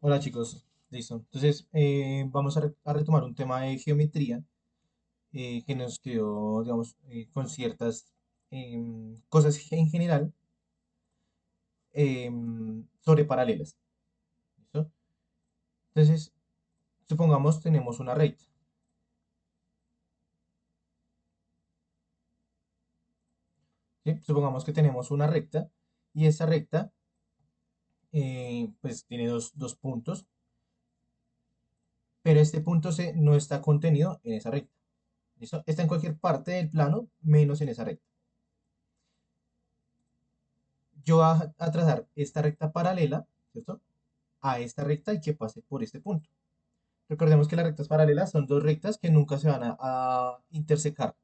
Hola chicos, listo. Entonces vamos a retomar un tema de geometría que nos quedó, digamos, con ciertas cosas en general sobre paralelas. ¿Listo? Entonces, supongamos tenemos una recta. ¿Sí? Supongamos que tenemos una recta y esa recta pues tiene dos puntos, pero este punto C no está contenido en esa recta. ¿Listo? Está en cualquier parte del plano menos en esa recta. Yo voy a trazar esta recta paralela, ¿cierto? A esta recta y que pase por este punto. Recordemos que las rectas paralelas son dos rectas que nunca se van a intersecar,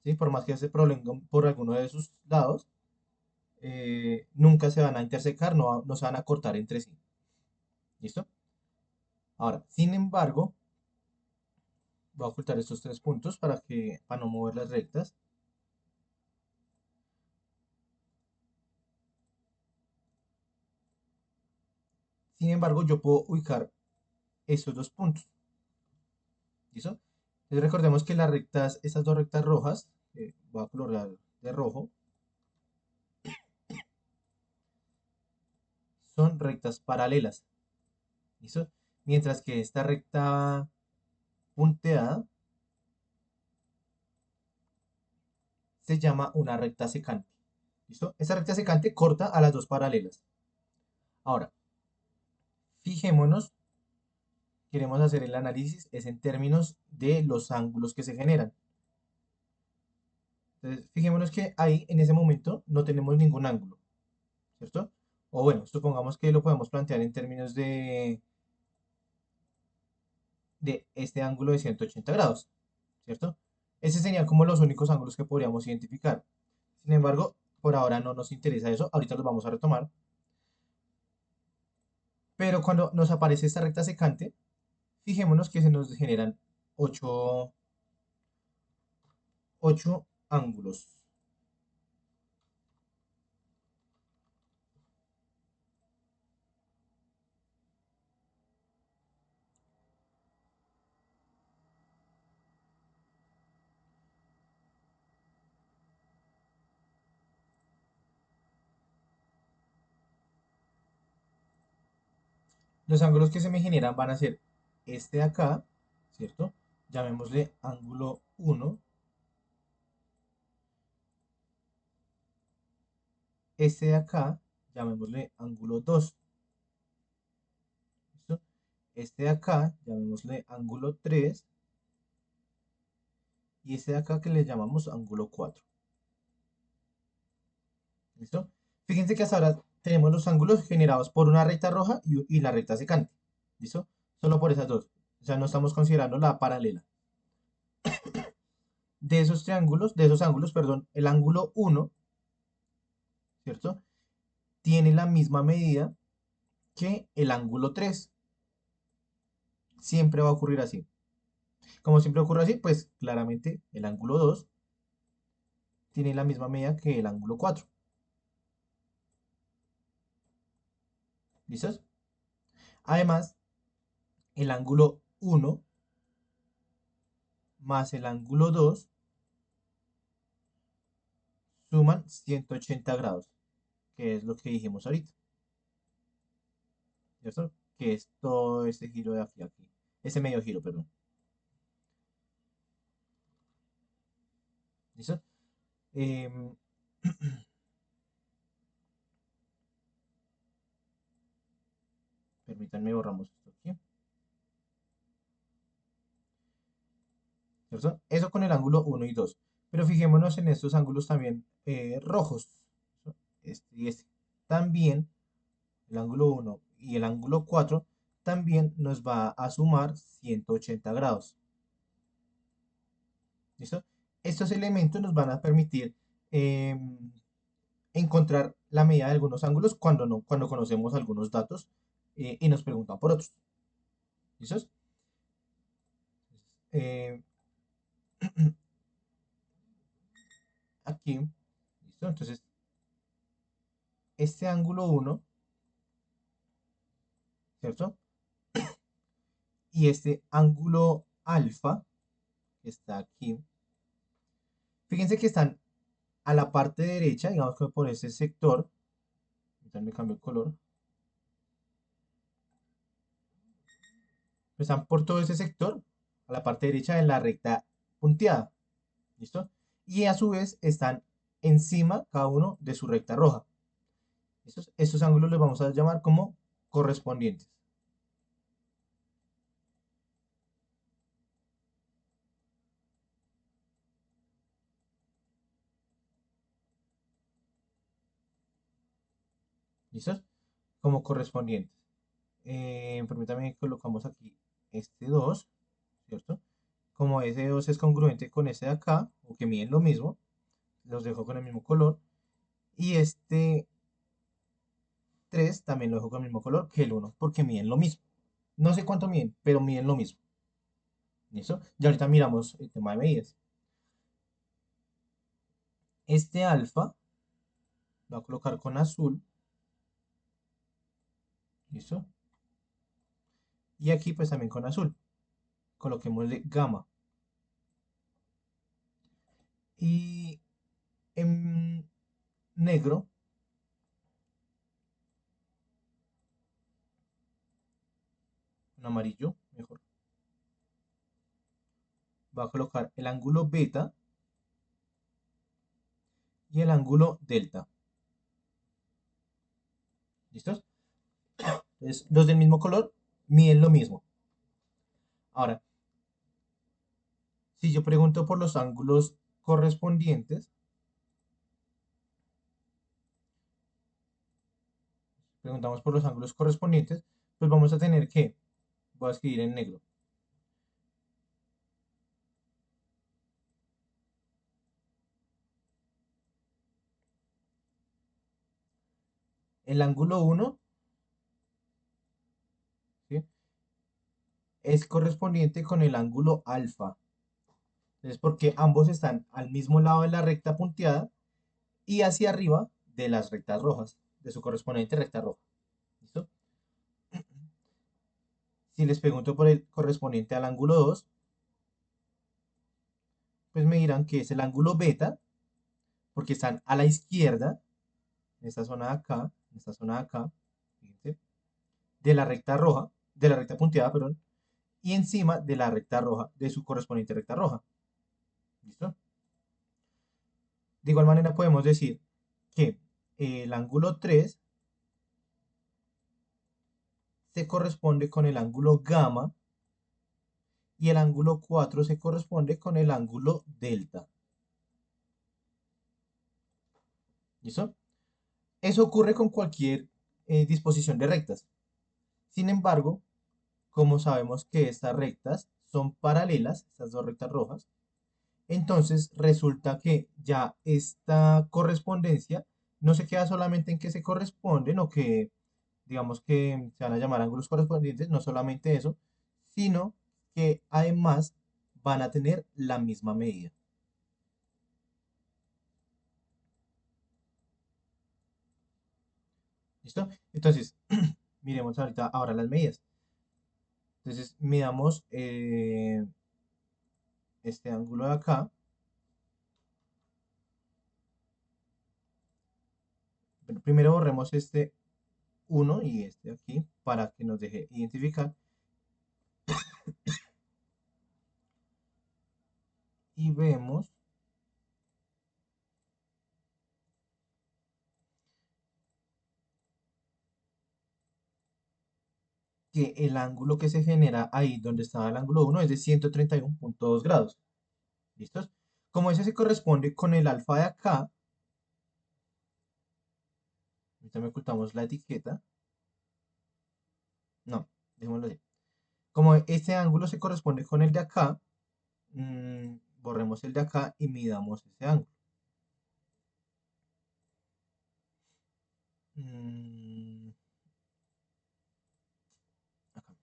¿sí? Por más que se prolonguen por alguno de sus lados, nunca se van a intersecar, no se van a cortar entre sí. ¿Listo? Ahora, sin embargo, voy a ocultar estos tres puntos para no mover las rectas. Sin embargo, yo puedo ubicar estos dos puntos. ¿Listo? Entonces recordemos que las rectas, estas dos rectas rojas, voy a colorear de rojo, son rectas paralelas. ¿Listo? Mientras que esta recta punteada se llama una recta secante. ¿Listo? Esta recta secante corta a las dos paralelas. Ahora, fijémonos, queremos hacer el análisis, es en términos de los ángulos que se generan. Entonces, fijémonos que ahí, en ese momento, no tenemos ningún ángulo, ¿cierto? O bueno, supongamos que lo podemos plantear en términos de este ángulo de 180 grados, ¿cierto? Ese serían como los únicos ángulos que podríamos identificar. Sin embargo, por ahora no nos interesa eso, ahorita los vamos a retomar. Pero cuando nos aparece esta recta secante, fijémonos que se nos generan 8 ángulos. Los ángulos que se me generan van a ser este de acá, ¿cierto? Llamémosle ángulo 1. Este de acá, llamémosle ángulo 2. ¿Listo? Este de acá, llamémosle ángulo 3. Y este de acá que le llamamos ángulo 4. ¿Listo? Fíjense que hasta ahora tenemos los ángulos generados por una recta roja y la recta secante. ¿Listo? Solo por esas dos. O sea, no estamos considerando la paralela. De esos triángulos, de esos ángulos, perdón, el ángulo 1, ¿cierto? Tiene la misma medida que el ángulo 3. Siempre va a ocurrir así. Como siempre ocurre así, pues claramente el ángulo 2 tiene la misma medida que el ángulo 4. ¿Listos? Además, el ángulo 1 más el ángulo 2 suman 180 grados, que es lo que dijimos ahorita, ¿cierto? Que es todo este giro de aquí a aquí. Ese medio giro, perdón. ¿Listo? Em, permítanme borramos esto aquí, ¿cierto? Eso con el ángulo 1 y 2. Pero fijémonos en estos ángulos también rojos, ¿no? Este y este. También el ángulo 1 y el ángulo 4 también nos va a sumar 180 grados. ¿Listo? Estos elementos nos van a permitir encontrar la medida de algunos ángulos cuando, no, cuando conocemos algunos datos y nos preguntan por otros. ¿Listo? Eh, aquí, ¿listo? Entonces, este ángulo 1, ¿cierto? y este ángulo alfa, que está aquí, fíjense que están a la parte derecha, digamos que por ese sector, ahorita me cambio el color, están por todo ese sector, a la parte derecha de la recta punteada, ¿listo? Y a su vez están encima cada uno de su recta roja. Estos ángulos los vamos a llamar como correspondientes. ¿Listo? Como correspondientes. Permítame que colocamos aquí este 2, ¿cierto? Como ese 2 es congruente con ese de acá, o que miden lo mismo, los dejo con el mismo color. Y este 3 también lo dejo con el mismo color que el 1, porque miden lo mismo. No sé cuánto miden, pero miden lo mismo. ¿Listo? Y ahorita miramos el tema de medidas. Este alfa lo voy a colocar con azul. ¿Listo? Y aquí pues también con azul. Coloquémosle gamma. Y en negro, en amarillo, mejor, va a colocar el ángulo beta y el ángulo delta. ¿Listos? Entonces, los del mismo color miden lo mismo. Ahora, si yo pregunto por los ángulos correspondientes, preguntamos por los ángulos correspondientes, pues vamos a tener que, voy a escribir en negro, el ángulo 1, ¿sí?, es correspondiente con el ángulo alfa. Entonces, porque ambos están al mismo lado de la recta punteada y hacia arriba de las rectas rojas, de su correspondiente recta roja. ¿Listo? Si les pregunto por el correspondiente al ángulo 2, pues me dirán que es el ángulo beta, porque están a la izquierda, en esta zona de acá, en esta zona de acá, fíjense, de la recta roja, de la recta punteada, perdón, y encima de la recta roja, de su correspondiente recta roja. ¿Listo? De igual manera podemos decir que el ángulo 3 se corresponde con el ángulo gamma y el ángulo 4 se corresponde con el ángulo delta. ¿Listo? Eso ocurre con cualquier disposición de rectas. Sin embargo, como sabemos que estas rectas son paralelas, estas dos rectas rojas, entonces resulta que ya esta correspondencia no se queda solamente en que se corresponden o que digamos que se van a llamar ángulos correspondientes, no solamente eso, sino que además van a tener la misma medida. ¿Listo? Entonces, miremos ahorita ahora las medidas. Entonces, midamos este ángulo de acá. Bueno, primero borremos este 1 y este aquí para que nos deje identificar. Y vemos que el ángulo que se genera ahí donde estaba el ángulo 1 es de 131,2 grados. ¿Listos? Como ese se corresponde con el alfa de acá, ahorita me ocultamos la etiqueta. No, dejémoslo así. Como este ángulo se corresponde con el de acá, borremos el de acá y midamos ese ángulo. Mm, acá.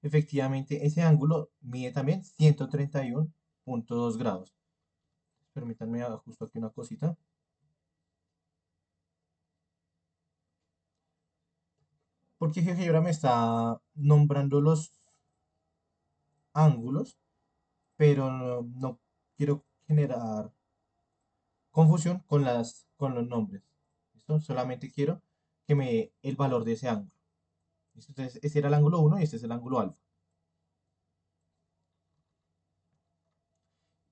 Efectivamente, ese ángulo mide también 131,2 grados. Permítanme ajusto aquí una cosita. porque GeoGebra me está nombrando los ángulos, pero no quiero generar confusión con los nombres. ¿Listo? Solamente quiero que me dé el valor de ese ángulo. ¿Listo? Entonces, este era el ángulo uno y este es el ángulo alfa.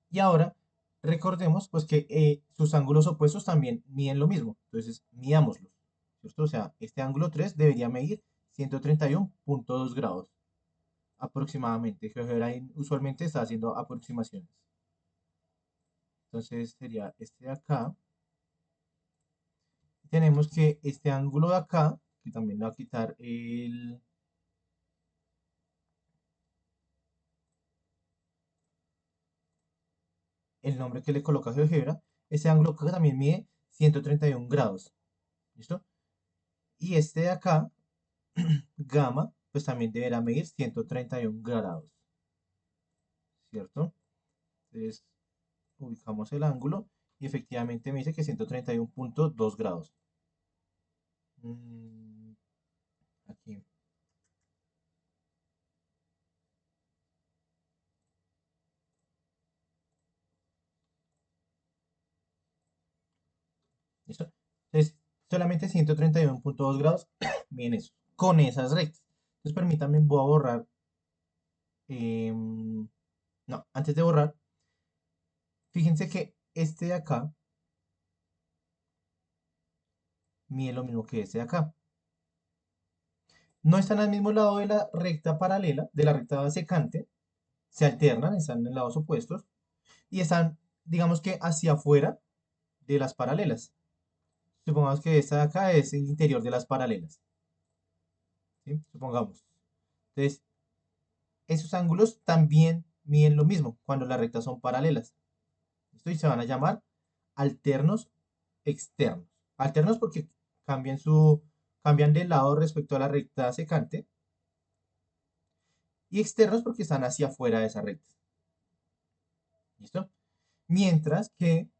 Y ahora recordemos pues que sus ángulos opuestos también miden lo mismo. Entonces, midámoslos. ¿Cierto? O sea, este ángulo 3 debería medir 131,2 grados aproximadamente. GeoGebra usualmente está haciendo aproximaciones. Entonces sería este de acá. Tenemos que este ángulo de acá, que también le va a quitar el nombre que le coloca GeoGebra, este ángulo acá también mide 131 grados. ¿Listo? Y este de acá, gamma, pues también deberá medir 131 grados. ¿Cierto? Entonces ubicamos el ángulo y efectivamente me dice que 131,2 grados. Mm, aquí. ¿Listo? Entonces, solamente 131,2 grados, bien eso, con esas rectas. Entonces, permítanme, voy a borrar. No, antes de borrar, fíjense que este de acá mide lo mismo que este de acá. No están al mismo lado de la recta paralela, de la recta secante, se alternan, están en lados opuestos y están, digamos que hacia afuera de las paralelas. Supongamos que esta de acá es el interior de las paralelas. ¿Sí? Supongamos. Entonces, esos ángulos también miden lo mismo cuando las rectas son paralelas. ¿Listo? Y se van a llamar alternos externos. Alternos porque cambian de lado respecto a la recta secante. Y externos porque están hacia afuera de esa recta. ¿Listo? Mientras que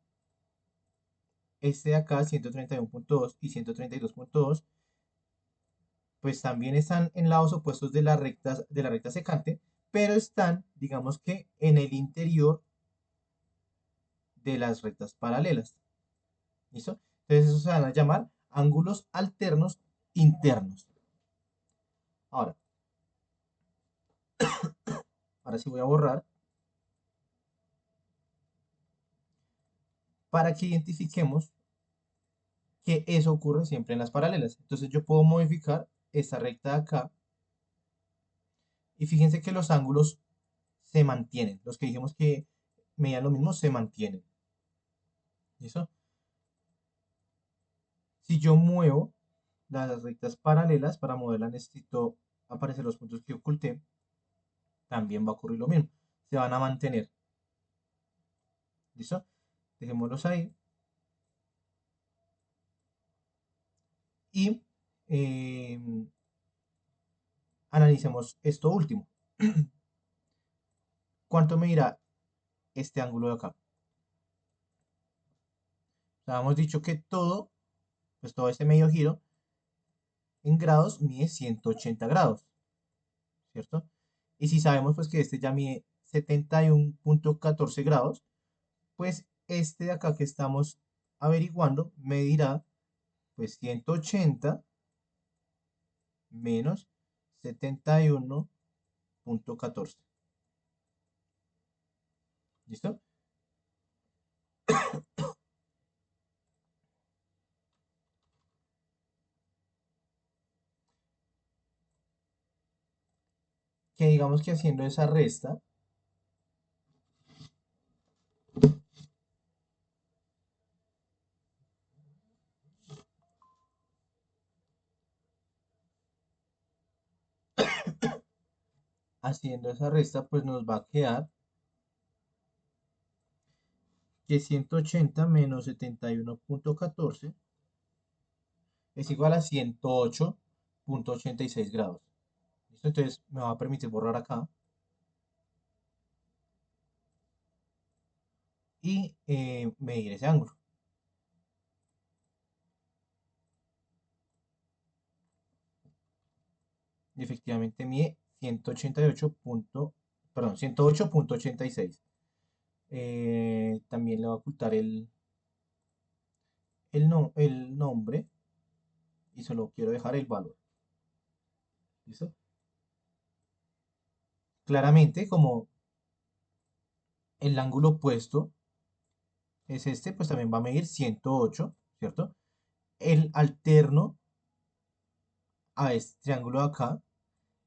este de acá, 131,2 y 132,2, pues también están en lados opuestos de la recta secante, pero están, digamos que, en el interior de las rectas paralelas. ¿Listo? Entonces eso se van a llamar ángulos alternos internos. Ahora, ahora sí voy a borrar para que identifiquemos que eso ocurre siempre en las paralelas. Entonces yo puedo modificar esta recta de acá y fíjense que los ángulos se mantienen. Los que dijimos que medían lo mismo se mantienen. ¿Listo? Si yo muevo las rectas paralelas, para moverlas necesito aparecer los puntos que oculté, también va a ocurrir lo mismo. Se van a mantener. ¿Listo? Dejémoslos ahí. Y analicemos esto último. ¿Cuánto medirá este ángulo de acá? O sea, hemos dicho que todo, pues todo este medio giro en grados mide 180 grados, ¿cierto? Y si sabemos pues que este ya mide 71,14 grados, pues este de acá que estamos averiguando medirá pues 180 menos 71,14. ¿Listo? Que digamos que haciendo esa resta, pues nos va a quedar que 180 menos 71,14 es igual a 108,86 grados. ¿Listo? Entonces me va a permitir borrar acá y medir ese ángulo. y efectivamente mide 188 perdón, 108,86. También le voy a ocultar el nombre y solo quiero dejar el valor. ¿Listo? Claramente, como el ángulo opuesto es este, pues también va a medir 108, ¿cierto? El alterno a este triángulo de acá,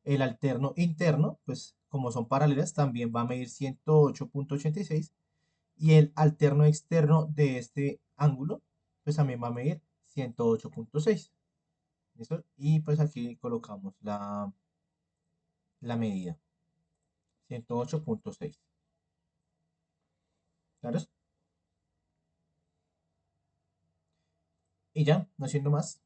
el alterno interno, pues como son paralelas, también va a medir 108,86 y el alterno externo de este ángulo, pues también va a medir 108,6. ¿Listo? Y pues aquí colocamos la medida, 108,6. ¿Claro? Y ya, no siendo más.